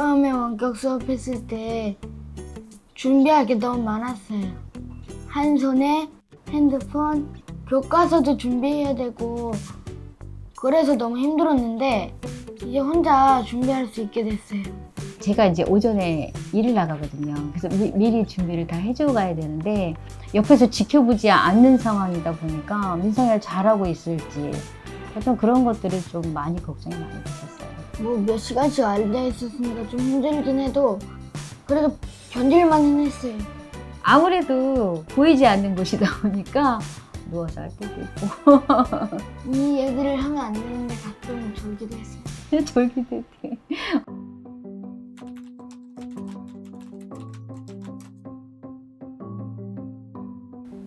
처음에 원격 수업했을 때 준비할 게 너무 많았어요. 한 손에 핸드폰, 교과서도 준비해야 되고 그래서 너무 힘들었는데 이제 혼자 준비할 수 있게 됐어요. 제가 이제 오전에 일을 나가거든요. 그래서 미리 준비를 다 해주고 가야 되는데 옆에서 지켜보지 않는 상황이다 보니까 민성이가 잘하고 있을지 어떤 그런 것들이 좀 많이 걱정이 많이 됐었어요. 뭐 몇 시간씩 앉아 있었으니까 좀 힘들긴 해도 그래도 견딜만은 했어요. 아무래도 보이지 않는 곳이다 보니까 누워서 할 때도 있고 이 얘기를 하면 안 되는데 가끔 졸기도 했어요. 졸기도 돼.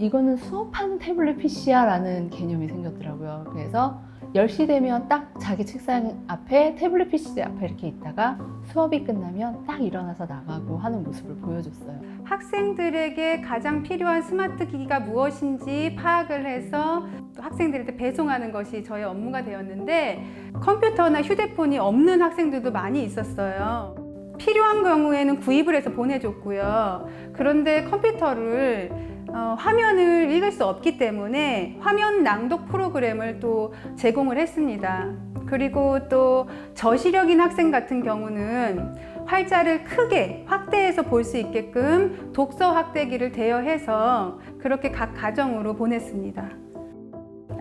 이거는 수업하는 태블릿 PC야라는 개념이 생겼더라고요. 그래서 10시 되면 딱 자기 책상 앞에 태블릿 PC 앞에 이렇게 있다가 수업이 끝나면 딱 일어나서 나가고 하는 모습을 보여줬어요. 학생들에게 가장 필요한 스마트 기기가 무엇인지 파악을 해서 또 학생들한테 배송하는 것이 저의 업무가 되었는데 컴퓨터나 휴대폰이 없는 학생들도 많이 있었어요. 필요한 경우에는 구입을 해서 보내줬고요. 그런데 컴퓨터를 화면을 읽을 수 없기 때문에 화면 낭독 프로그램을 또 제공을 했습니다. 그리고 또 저시력인 학생 같은 경우는 활자를 크게 확대해서 볼 수 있게끔 독서 확대기를 대여해서 그렇게 각 가정으로 보냈습니다.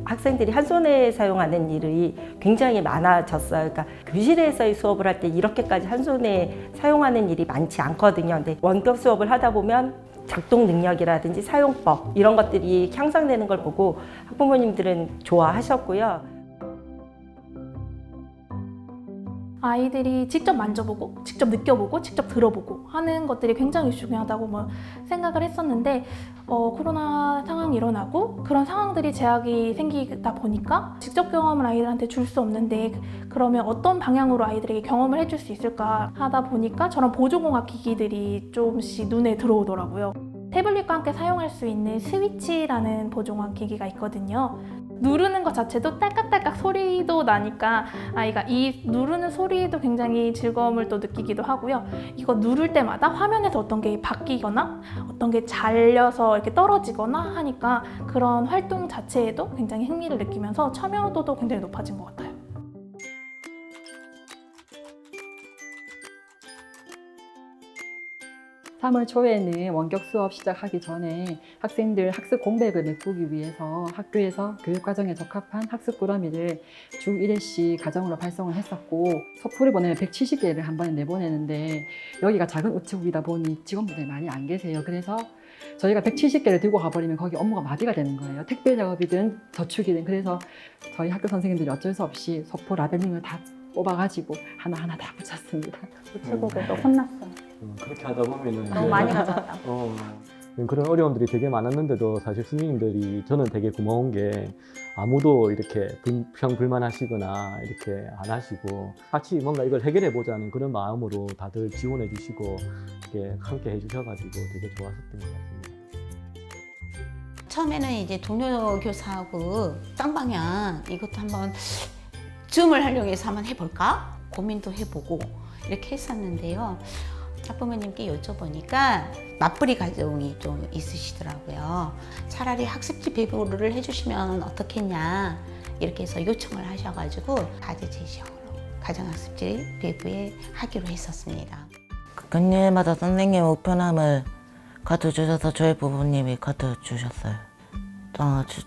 학생들이 한 손에 사용하는 일이 굉장히 많아졌어요. 그러니까 교실에서의 수업을 할 때 이렇게까지 한 손에 사용하는 일이 많지 않거든요. 근데 원격 수업을 하다 보면 작동 능력이라든지 사용법 이런 것들이 향상되는 걸 보고 학부모님들은 좋아하셨고요. 아이들이 직접 만져보고, 직접 느껴보고, 직접 들어보고 하는 것들이 굉장히 중요하다고 생각을 했었는데 코로나 상황이 일어나고 그런 상황들이 제약이 생기다 보니까 직접 경험을 아이들한테 줄 수 없는데 그러면 어떤 방향으로 아이들에게 경험을 해줄 수 있을까 하다 보니까 저런 보조공학 기기들이 조금씩 눈에 들어오더라고요. 태블릿과 함께 사용할 수 있는 스위치라는 보조공학 기기가 있거든요. 누르는 것 자체도 딸깍딸깍 소리도 나니까 아이가 이 누르는 소리에도 굉장히 즐거움을 또 느끼기도 하고요. 이거 누를 때마다 화면에서 어떤 게 바뀌거나 어떤 게 잘려서 이렇게 떨어지거나 하니까 그런 활동 자체에도 굉장히 흥미를 느끼면서 참여도도 굉장히 높아진 것 같아요. 3월 초에는 원격 수업 시작하기 전에 학생들 학습 공백을 메꾸기 위해서 학교에서 교육과정에 적합한 학습 꾸러미를 주 1회씩 가정으로 발송을 했었고 서포를 보내면 170개를 한 번에 내보내는데 여기가 작은 우체국이다 보니 직원분들이 많이 안 계세요. 그래서 저희가 170개를 들고 가버리면 거기 업무가 마비가 되는 거예요. 택배 작업이든 저축이든. 그래서 저희 학교 선생님들이 어쩔 수 없이 서포 라벨링을 다 뽑아가지고 하나하나 다 붙였습니다. 우체국에도 혼났어요. 그렇게 하다 보면은 너무 많이 가져왔다. 그런 어려움들이 되게 많았는데도 사실 선생님들이 저는 되게 고마운 게 아무도 이렇게 불평불만하시거나 이렇게 안 하시고 같이 뭔가 이걸 해결해 보자는 그런 마음으로 다들 지원해 주시고 이렇게 함께 해 주셔가지고 되게 좋았었던 것 같습니다. 처음에는 이제 동료 교사하고 쌍방향 이것도 한번 줌을 활용해서 한번 해볼까 고민도 해보고 이렇게 했었는데요. 학부모님께 여쭤보니까 맞벌이 가정이 좀 있으시더라고요. 차라리 학습지 배부를 해주시면 어떻겠냐 이렇게 해서 요청을 하셔가지고 과제 제시형으로 가정학습지 배부에 하기로 했었습니다. 학년마다 선생님 우편함을 가져주셔서 저희 부모님이 가져주셨어요.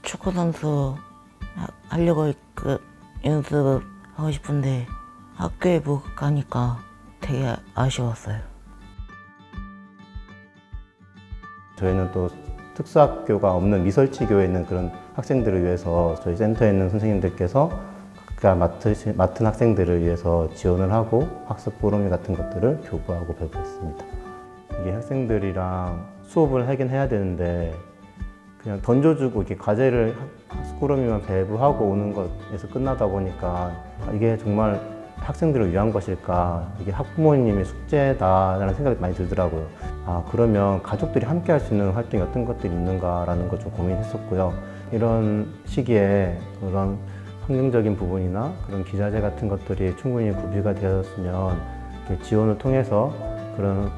축구 선수 하려고 연습하고 싶은데 학교에 못 가니까 되게 아쉬웠어요. 저희는 또 특수학교가 없는 미설치교에 있는 그런 학생들을 위해서 저희 센터에 있는 선생님들께서 각자 맡은 학생들을 위해서 지원을 하고 학습 꾸러미 같은 것들을 교부하고 배부했습니다. 이게 학생들이랑 수업을 하긴 해야 되는데 그냥 던져주고 이렇게 과제를 학습 꾸러미만 배부하고 오는 것에서 끝나다 보니까 이게 정말 학생들을 위한 것일까, 이게 학부모님의 숙제다라는 생각이 많이 들더라고요. 그러면 가족들이 함께 할 수 있는 활동이 어떤 것들이 있는가라는 걸 좀 고민했었고요. 이런 시기에 그런 환경적인 부분이나 그런 기자재 같은 것들이 충분히 구비가 되었으면 이렇게 지원을 통해서 그런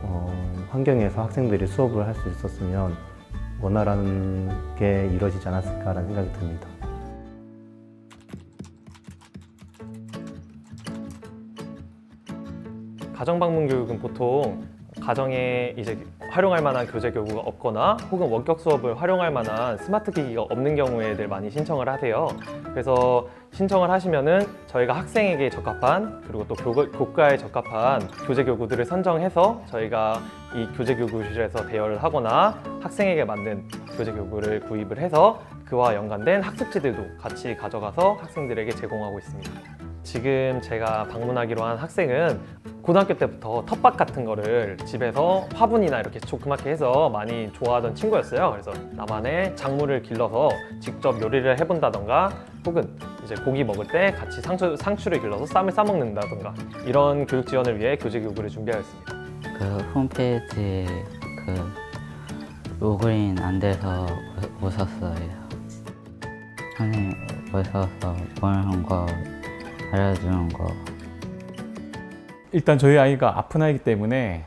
환경에서 학생들이 수업을 할 수 있었으면 원활한 게 이루어지지 않았을까라는 생각이 듭니다. 가정방문 교육은 보통 가정에 이제 활용할 만한 교재 교구가 없거나 혹은 원격 수업을 활용할 만한 스마트 기기가 없는 경우에들 많이 신청을 하세요. 그래서 신청을 하시면은 저희가 학생에게 적합한 그리고 또 교과에 적합한 교재 교구들을 선정해서 저희가 이 교재 교구실에서 대여를 하거나 학생에게 맞는 교재 교구를 구입을 해서 그와 연관된 학습지들도 같이 가져가서 학생들에게 제공하고 있습니다. 지금 제가 방문하기로 한 학생은 고등학교 때부터 텃밭 같은 거를 집에서 화분이나 이렇게 조그맣게 해서 많이 좋아하던 친구였어요. 그래서 나만의 작물을 길러서 직접 요리를 해본다던가 혹은 이제 고기 먹을 때 같이 상추를 길러서 쌈을 싸먹는다던가 이런 교육 지원을 위해 교재 교구를 준비하였습니다. 그 홈페이지에 그 로그인 안 돼서 오셨어요. 선생님 오셔서 보는 거 알려주는 거. 일단 저희 아이가 아픈 아이기 때문에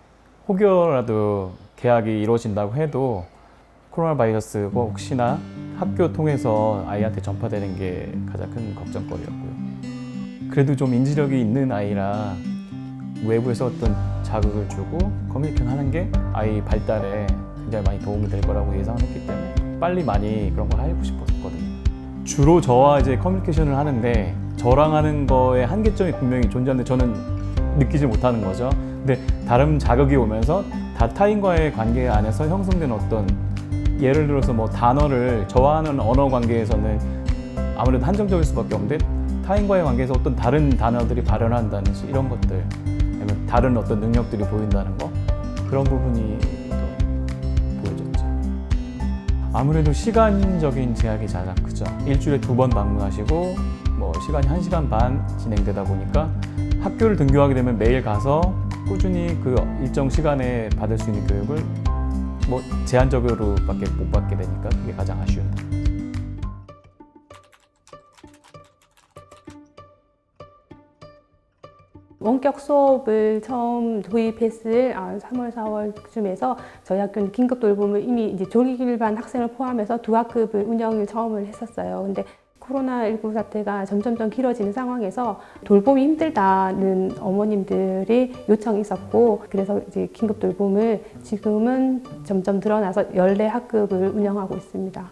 혹여라도 개학이 이루어진다고 해도 코로나 바이러스가 혹시나 학교 통해서 아이한테 전파되는 게 가장 큰 걱정거리였고요. 그래도 좀 인지력이 있는 아이라 외부에서 어떤 자극을 주고 커뮤니케이션 하는 게 아이 발달에 굉장히 많이 도움이 될 거라고 예상을 했기 때문에 빨리 많이 그런 걸 하고 싶었거든요. 주로 저와 이제 커뮤니케이션을 하는데 저랑 하는 거에 한계점이 분명히 존재하는데 저는 느끼지 못하는 거죠. 근데 다른 자극이 오면서 타인과의 관계 안에서 형성된 어떤 예를 들어서 뭐 단어를 저와 하는 언어 관계에서는 아무래도 한정적일 수밖에 없는데 타인과의 관계에서 어떤 다른 단어들이 발현한다는 이런 것들 아니면 다른 어떤 능력들이 보인다는 거 그런 부분이 보여졌죠. 아무래도 시간적인 제약이 가장 크죠. 일주일에 2번 방문하시고 뭐 시간이 1시간 반 진행되다 보니까 학교를 등교하게 되면 매일 가서 꾸준히 그 일정 시간에 받을 수 있는 교육을 뭐 제한적으로밖에 못 받게 되니까 그게 가장 아쉬운 부분. 원격 수업을 처음 도입했을 3월, 4월쯤에서 저희 학교는 긴급 돌봄을 이미 이제 조기일반 학생을 포함해서 2학급을 운영을 처음을 했었어요. 근데 코로나19 사태가 점점 길어지는 상황에서 돌봄이 힘들다는 어머님들이 요청이 있었고 그래서 이제 긴급 돌봄을 지금은 점점 늘어나서 14학급을 운영하고 있습니다.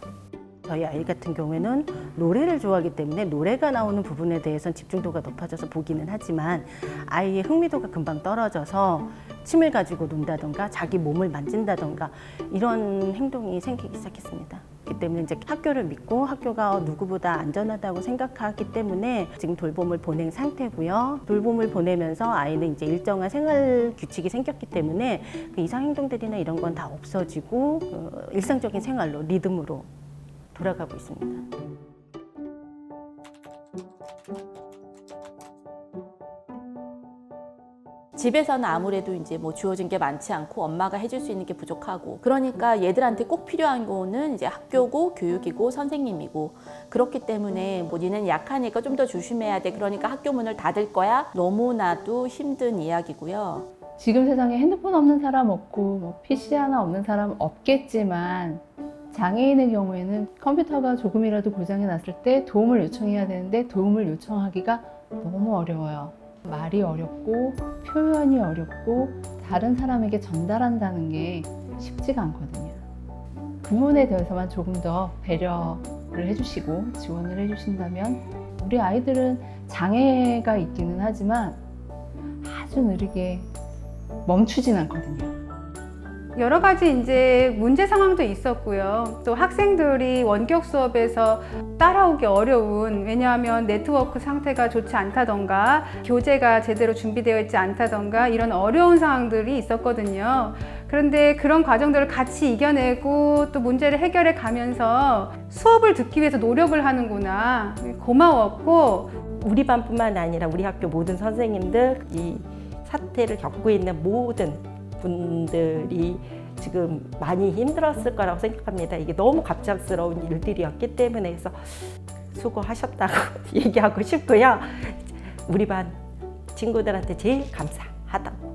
저희 아이 같은 경우에는 노래를 좋아하기 때문에 노래가 나오는 부분에 대해서는 집중도가 높아져서 보기는 하지만 아이의 흥미도가 금방 떨어져서 침을 가지고 논다던가 자기 몸을 만진다던가 이런 행동이 생기기 시작했습니다. 그렇기 때문에 이제 학교를 믿고 학교가 누구보다 안전하다고 생각하기 때문에 지금 돌봄을 보낸 상태고요. 돌봄을 보내면서 아이는 이제 일정한 생활 규칙이 생겼기 때문에 그 이상 행동들이나 이런 건 다 없어지고 일상적인 생활로 리듬으로 돌아가고 있습니다. 집에서는 아무래도 이제 뭐 주어진 게 많지 않고 엄마가 해줄 수 있는 게 부족하고 그러니까 얘들한테 꼭 필요한 거는 이제 학교고 교육이고 선생님이고 그렇기 때문에 뭐 니는 약하니까 좀 더 조심해야 돼 그러니까 학교 문을 닫을 거야 너무나도 힘든 이야기고요. 지금 세상에 핸드폰 없는 사람 없고 뭐 PC 하나 없는 사람 없겠지만 장애인의 경우에는 컴퓨터가 조금이라도 고장이 났을 때 도움을 요청해야 되는데 도움을 요청하기가 너무 어려워요. 말이 어렵고 표현이 어렵고 다른 사람에게 전달한다는 게 쉽지가 않거든요. 그 부분에 대해서만 조금 더 배려를 해주시고 지원을 해주신다면 우리 아이들은 장애가 있기는 하지만 아주 느리게 멈추진 않거든요. 여러 가지 이제 문제 상황도 있었고요. 또 학생들이 원격 수업에서 따라오기 어려운 왜냐하면 네트워크 상태가 좋지 않다던가 교재가 제대로 준비되어 있지 않다던가 이런 어려운 상황들이 있었거든요. 그런데 그런 과정들을 같이 이겨내고 또 문제를 해결해 가면서 수업을 듣기 위해서 노력을 하는구나 고마웠고 우리 반뿐만 아니라 우리 학교 모든 선생님들 이 사태를 겪고 있는 모든 분들이 지금 많이 힘들었을 거라고 생각합니다. 이게 너무 갑작스러운 일들이었기 때문에 해서 수고하셨다고 얘기하고 싶고요. 우리 반 친구들한테 제일 감사하고 하다